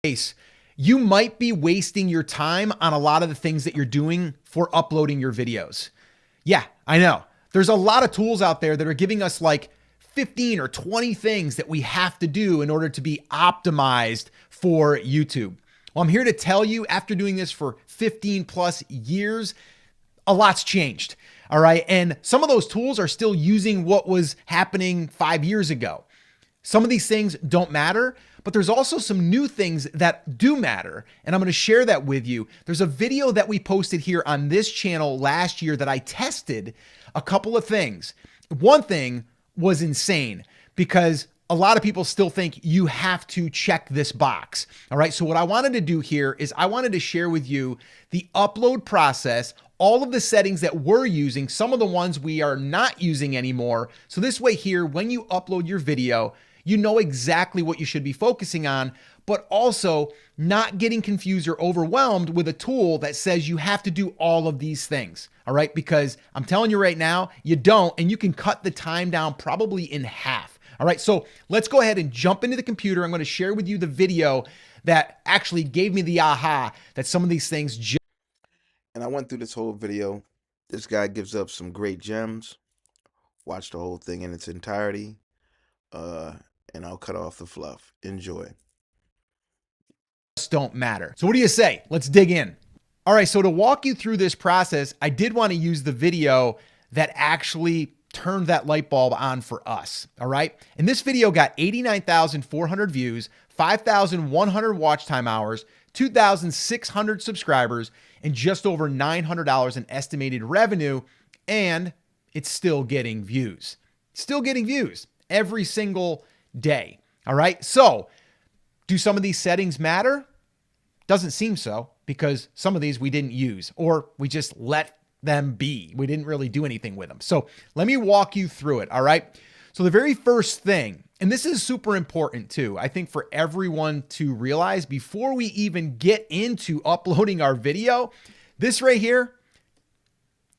case, you might be wasting your time on a lot of the things that you're doing for uploading your videos. Yeah, I know. There's a lot of tools out there that are giving us like 15 or 20 things that we have to do in order to be optimized for YouTube. Well, I'm here to tell you, after doing this for 15 plus years, a lot's changed. All right. And some of those tools are still using what was happening 5 years ago. Some of these things don't matter, but there's also some new things that do matter. And I'm going to share that with you. There's a video that we posted here on this channel last year that I tested a couple of things. One thing was insane because a lot of people still think you have to check this box. All right. So what I wanted to do here is I wanted to share with you the upload process, all of the settings that we're using, some of the ones we are not using anymore. So this way here, when you upload your video, you know exactly what you should be focusing on, but also not getting confused or overwhelmed with a tool that says you have to do all of these things. All right. Because I'm telling you right now, you don't, and you can cut the time down probably in half. All right. So let's go ahead and jump into the computer. I'm going to share with you the video that actually gave me the aha that some of these things. And I went through this whole video. This guy gives up some great gems. Watch the whole thing in its entirety. And I'll cut off the fluff. Enjoy. Just don't matter. So what do you say? Let's dig in. All right. So to walk you through this process, I did want to use the video that actually turned that light bulb on for us. All right. And this video got 89,400 views, 5,100 watch time hours, 2,600 subscribers, and just over $900 in estimated revenue. And it's still getting views. Still getting views every single day. All right. So do some of these settings matter? Doesn't seem so, because some of these we didn't use, or we just let them be. We didn't really do anything with them. So let me walk you through it. All right. So the very first thing, and this is super important too, I think for everyone to realize before we even get into uploading our video, this right here,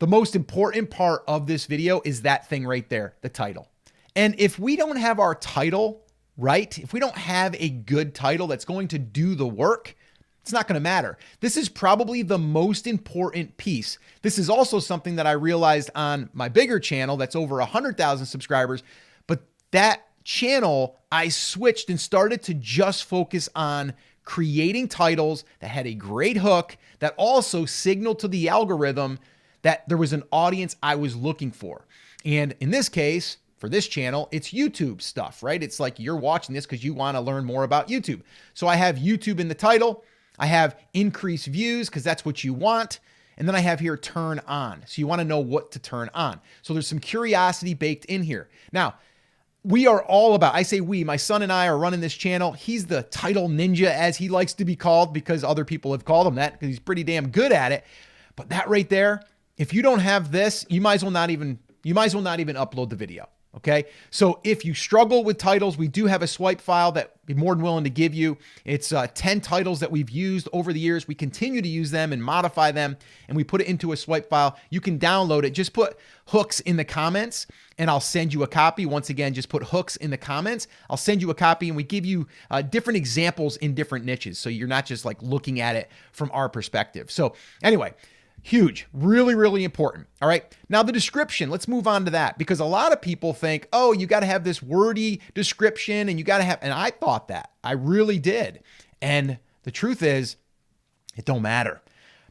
the most important part of this video is that thing right there, the title. And if we don't have our title right, if we don't have a good title that's going to do the work, it's not going to matter. This is probably the most important piece. This is also something that I realized on my bigger channel that's over 100,000 subscribers. But that channel, I switched and started to just focus on creating titles that had a great hook that also signaled to the algorithm that there was an audience I was looking for. And in this case, for this channel, it's YouTube stuff, right? It's like you're watching this because you want to learn more about YouTube. So I have YouTube in the title. I have increased views because that's what you want. And then I have here turn on. So you want to know what to turn on. So there's some curiosity baked in here. Now, we are all about, I say we, my son and I are running this channel. He's the title ninja, as he likes to be called, because other people have called him that because he's pretty damn good at it. But that right there, if you don't have this, you might as well not even upload the video. Okay. So if you struggle with titles, we do have a swipe file that we'd be more than willing to give you. It's 10 titles that we've used over the years. We continue to use them and modify them, and we put it into a swipe file. You can download it. Just put hooks in the comments and I'll send you a copy. Once again, just put hooks in the comments. I'll send you a copy, and we give you different examples in different niches. So you're not just like looking at it from our perspective. So anyway, huge, really, really important. All right. Now the description, let's move on to that, because a lot of people think, oh, you got to have this wordy description and you got to have, and I thought that, I really did. And the truth is it don't matter,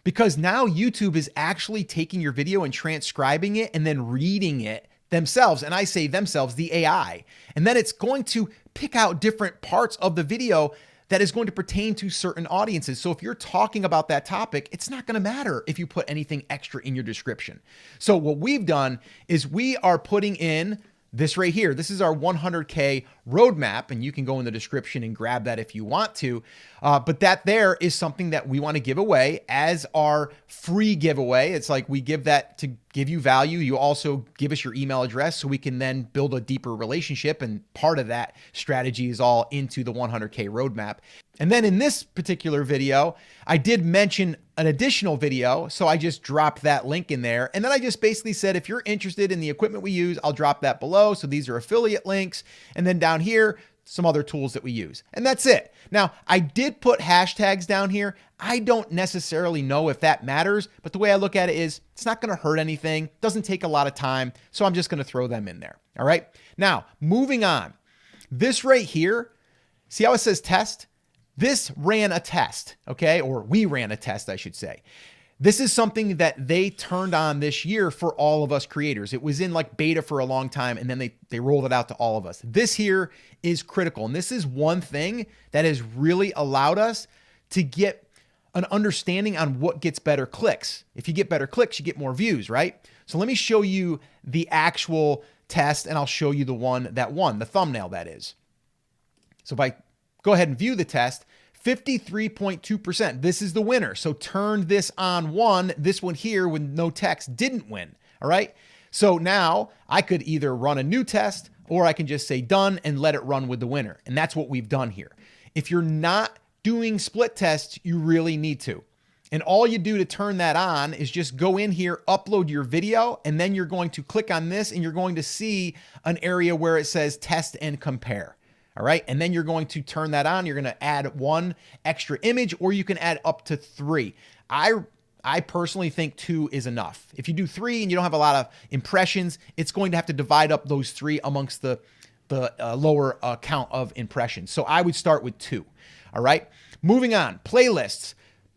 because now YouTube is actually taking your video and transcribing it and then reading it themselves. And I say themselves, the AI, and then it's going to pick out different parts of the video that is going to pertain to certain audiences. So if you're talking about that topic, it's not going to matter if you put anything extra in your description. So what we've done is we are putting in this right here. This is our 100K roadmap, and you can go in the description and grab that if you want to. But that there is something that we want to give away as our free giveaway. It's like we give that to give you value. You also give us your email address so we can then build a deeper relationship. And part of that strategy is all into the 100K roadmap. And then in this particular video, I did mention an additional video. So I just dropped that link in there. And then I just basically said, if you're interested in the equipment we use, I'll drop that below. So these are affiliate links. And then down here, some other tools that we use. And that's it. Now, I did put hashtags down here. I don't necessarily know if that matters, but the way I look at it is it's not going to hurt anything. Doesn't take a lot of time. So I'm just going to throw them in there. All right. Now, moving on. This right here, see how it says test? This ran a test, okay? Or we ran a test, I should say. This is something that they turned on this year for all of us creators. It was in like beta for a long time, and then they rolled it out to all of us. This here is critical. And this is one thing that has really allowed us to get an understanding on what gets better clicks. If you get better clicks, you get more views, right? So let me show you the actual test, and I'll show you the one that won, the thumbnail that is. So if I go ahead and view the test, 53.2%. This is the winner. So turned this on one. This one here with no text didn't win. All right. So now I could either run a new test or I can just say done and let it run with the winner. And that's what we've done here. If you're not doing split tests, you really need to. And all you do to turn that on is just go in here, upload your video, and then you're going to click on this and you're going to see an area where it says test and compare. All right. And then you're going to turn that on. You're going to add one extra image, or you can add up to 3. I personally think 2 is enough. If you do 3 and you don't have a lot of impressions, it's going to have to divide up those 3 amongst the lower count of impressions. So I would start with 2. All right. Moving on. Playlists.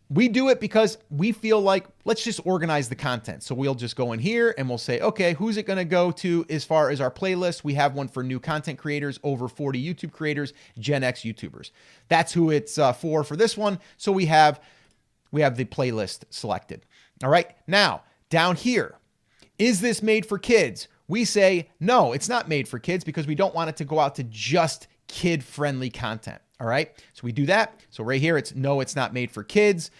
We do it because we feel like let's just organize the content. So we'll just go in here and we'll say, okay, who's it going to go to as far as our playlist? We have one for new content creators, over 40 YouTube creators, Gen X YouTubers. That's who it's for this one. So we have the playlist selected. All right. Now down here, is this made for kids? We say, no, it's not made for kids because we don't want it to go out to just kid-friendly content. All right. So we do that. So right here, no, it's not made for kids.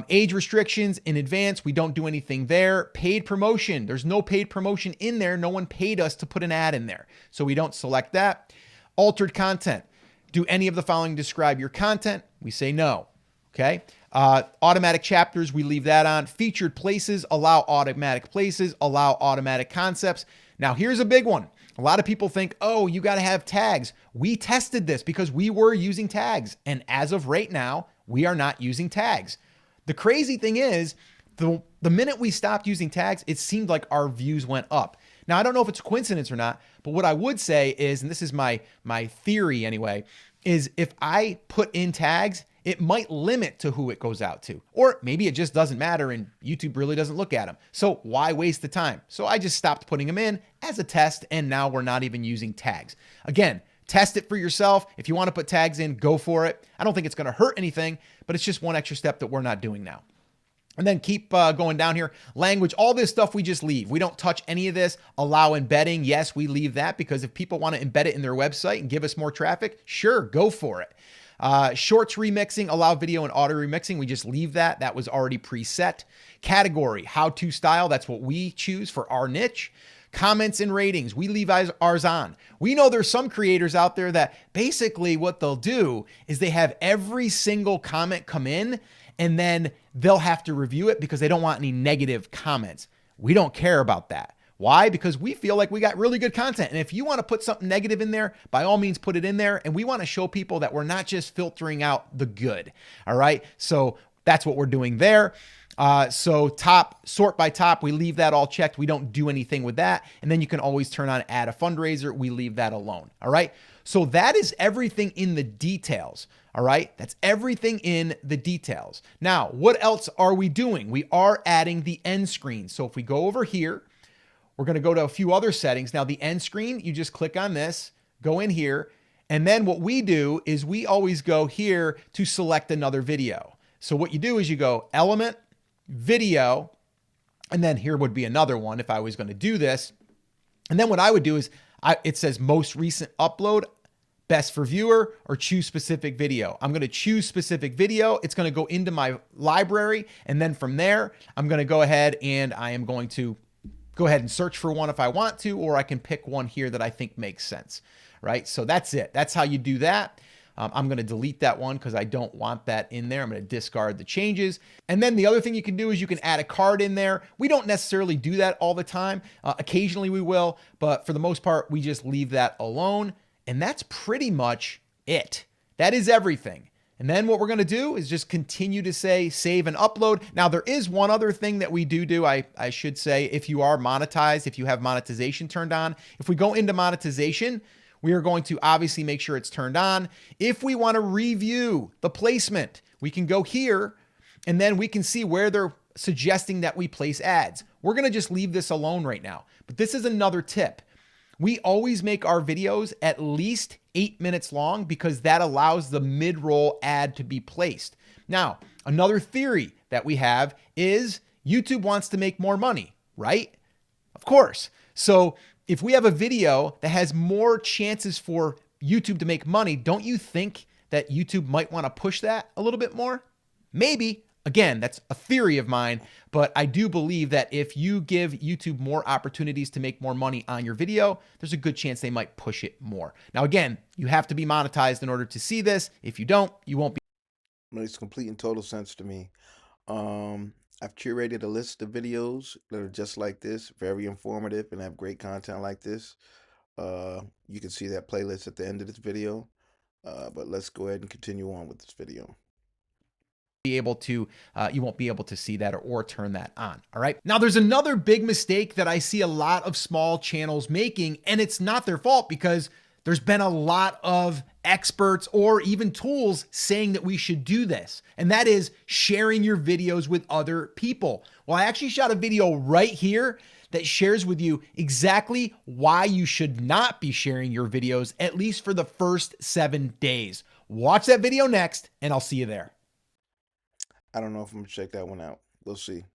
Age restrictions in advance. We don't do anything there. Paid promotion. There's no paid promotion in there. No one paid us to put an ad in there. So we don't select that. Altered content. Do any of the following describe your content? We say no. Okay. Automatic chapters. We leave that on. Featured places. Allow automatic places. Allow automatic concepts. Now here's a big one. A lot of people think, oh, you got to have tags. We tested this because we were using tags. And as of right now, we are not using tags. The crazy thing is, the minute we stopped using tags, it seemed like our views went up. Now, I don't know if it's a coincidence or not, but what I would say is, and this is my theory anyway, is if I put in tags, it might limit to who it goes out to. Or maybe it just doesn't matter and YouTube really doesn't look at them. So why waste the time? So I just stopped putting them in as a test, and now we're not even using tags. Again, test it for yourself. If you want to put tags in, go for it. I don't think it's going to hurt anything, but it's just one extra step that we're not doing now. And then keep going down here. Language, all this stuff we just leave. We don't touch any of this. Allow embedding. Yes, we leave that because if people want to embed it in their website and give us more traffic, sure, go for it. Shorts remixing, allow video and audio remixing. We just leave that. That was already preset. Category, how-to style. That's what we choose for our niche. Comments and ratings, we leave ours on. We know there's some creators out there that basically what they'll do is they have every single comment come in and then they'll have to review it because they don't want any negative comments. We don't care about that. Why? Because we feel like we got really good content. And if you want to put something negative in there, by all means, put it in there. And we want to show people that we're not just filtering out the good. All right. So that's what we're doing there. So top, sort by top, we leave that all checked. We don't do anything with that. And then you can always turn on add a fundraiser. We leave that alone. All right. So that is everything in the details. All right. That's everything in the details. Now, what else are we doing? We are adding the end screen. So if we go over here, we're going to go to a few other settings. Now the end screen, you just click on this, go in here. And then what we do is we always go here to select another video. So what you do is you go element, video, and then here would be another one if I was going to do this. And then what I would do is it says most recent upload, best for viewer, or choose specific video. I'm going to choose specific video. It's going to go into my library. And then from there, I'm going to go ahead and I am going to go ahead and search for one if I want to, or I can pick one here that I think makes sense, right? So that's it. That's how you do that. I'm going to delete that one because I don't want that in there. I'm going to discard the changes. And then the other thing you can do is you can add a card in there. We don't necessarily do that all the time. Occasionally we will, but for the most part, we just leave that alone. And that's pretty much it. That is everything. And then what we're going to do is just continue to say save and upload. Now, there is one other thing that we do. I should say, if you are monetized, if you have monetization turned on, if we go into monetization, we are going to obviously make sure it's turned on. If we want to review the placement, we can go here and then we can see where they're suggesting that we place ads. We're going to just leave this alone right now. But this is another tip. We always make our videos at least 8 minutes long because that allows the mid-roll ad to be placed. Now, another theory that we have is YouTube wants to make more money, right? Of course. So if we have a video that has more chances for YouTube to make money, don't you think that YouTube might want to push that a little bit more? Maybe. Again, that's a theory of mine, but I do believe that if you give YouTube more opportunities to make more money on your video, there's a good chance they might push it more. Now, again, you have to be monetized in order to see this. If you don't, you won't be. Makes complete and total sense to me. I've curated a list of videos that are just like this, very informative and have great content like this. You can see that playlist at the end of this video, but let's go ahead and continue on with this video. You won't be able to see that or turn that on. All right. Now there's another big mistake that I see a lot of small channels making, and it's not their fault because there's been a lot of experts or even tools saying that we should do this. And that is sharing your videos with other people. Well, I actually shot a video right here that shares with you exactly why you should not be sharing your videos, at least for the first 7 days. Watch that video next, and I'll see you there. I don't know if I'm gonna check that one out. We'll see.